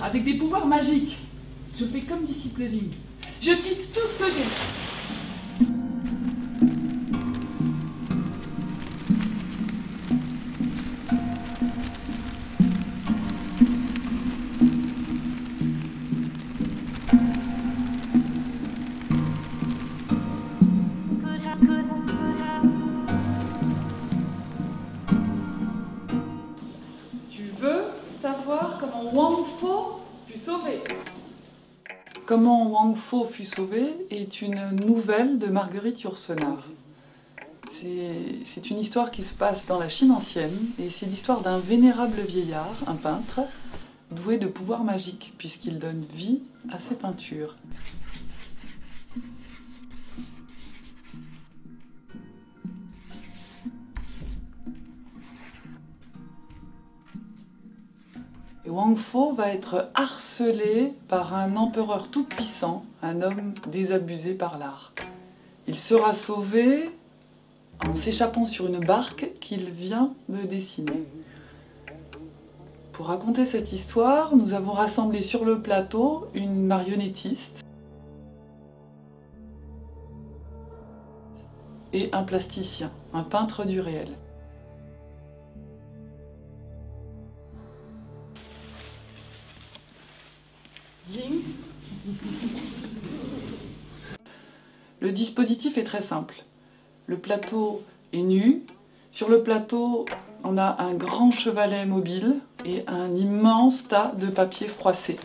avec des pouvoirs magiques. Je fais comme disciple Ling. Je quitte tout ce que j'ai. Tu veux savoir comment Wang Fo fut sauvé? Comment Wang Fo fut sauvé est une nouvelle de Marguerite Yourcenar. C'est une histoire qui se passe dans la Chine ancienne et c'est l'histoire d'un vénérable vieillard, un peintre, doué de pouvoirs magiques puisqu'il donne vie à ses peintures. Et Wang Fo va être harcelé par un empereur tout-puissant, un homme désabusé par l'art. Il sera sauvé en s'échappant sur une barque qu'il vient de dessiner. Pour raconter cette histoire, nous avons rassemblé sur le plateau une marionnettiste et un plasticien, un peintre du réel. Ling. Le dispositif est très simple. Le plateau est nu. Sur le plateau, on a un grand chevalet mobile et un immense tas de papier froissé.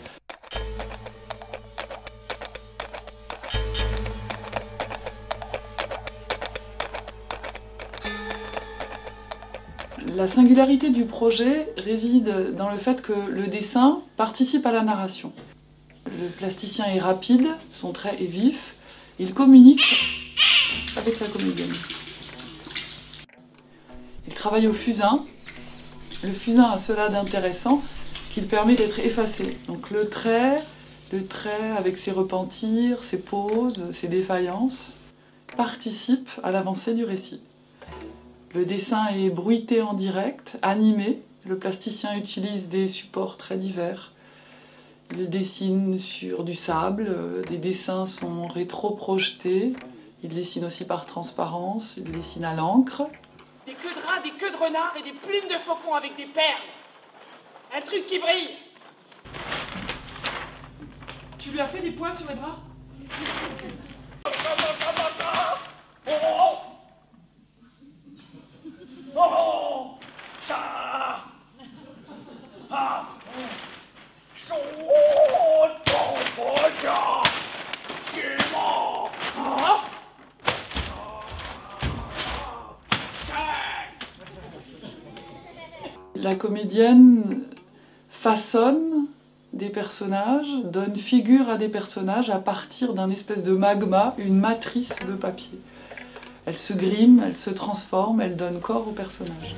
La singularité du projet réside dans le fait que le dessin participe à la narration. Le plasticien est rapide, son trait est vif, il communique avec la comédienne. Il travaille au fusain. Le fusain a cela d'intéressant qu'il permet d'être effacé. Donc le trait avec ses repentirs, ses pauses, ses défaillances, participe à l'avancée du récit. Le dessin est bruité en direct, animé. Le plasticien utilise des supports très divers. Il dessine sur du sable, des dessins sont rétro-projetés. Il dessine aussi par transparence, il dessine à l'encre. Des queues de rats, des queues de renards et des plumes de faucon avec des perles. Un truc qui brille. Tu lui as fait des poils sur les bras? La comédienne façonne des personnages, donne figure à des personnages à partir d'un espèce de magma, une matrice de papier. Elle se grime, elle se transforme, elle donne corps aux personnages.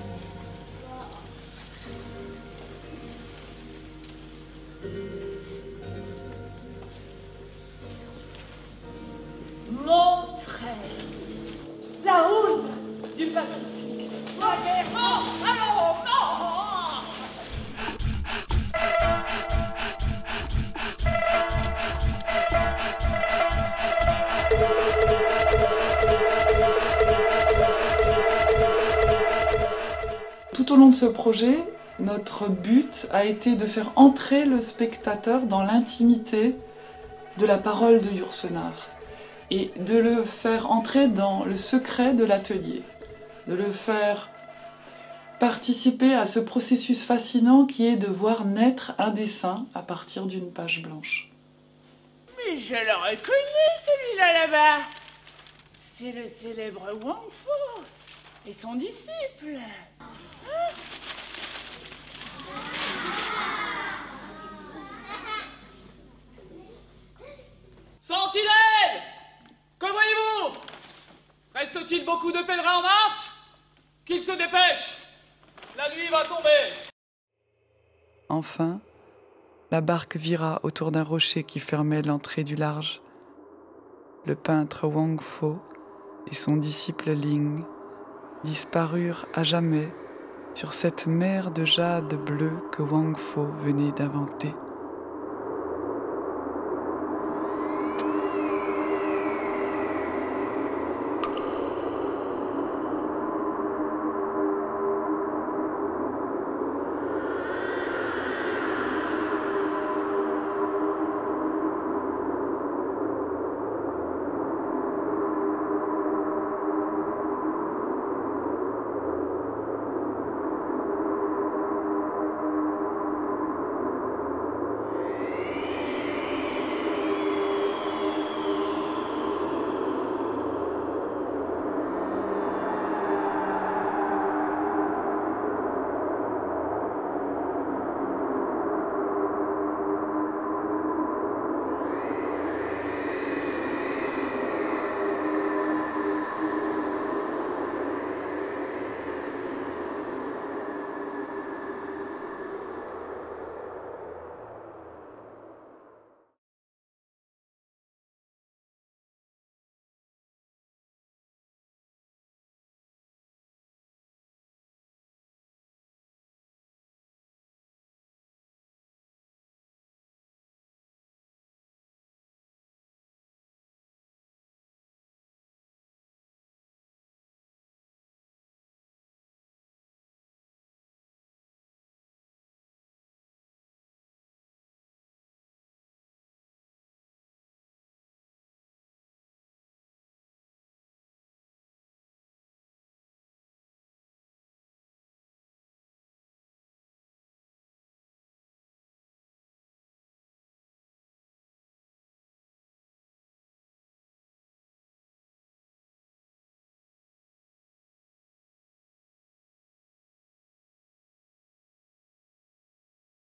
Mon frère, la route du Pacifique. La guerre, non, allons, non. Tout au long de ce projet, notre but a été de faire entrer le spectateur dans l'intimité de la parole de Yourcenar et de le faire entrer dans le secret de l'atelier, de le faire participer à ce processus fascinant qui est de voir naître un dessin à partir d'une page blanche. Mais je le reconnais, celui-là là-bas. C'est le célèbre Wang Fo et son disciple. Hein? Sentinelle! Que voyez-vous? Reste-t-il beaucoup de pèlerins en marche? Qu'ils se dépêchent! La nuit va tomber! Enfin, la barque vira autour d'un rocher qui fermait l'entrée du large. Le peintre Wang Fo et son disciple Ling disparurent à jamais sur cette mer de jade bleu que Wang Fo venait d'inventer.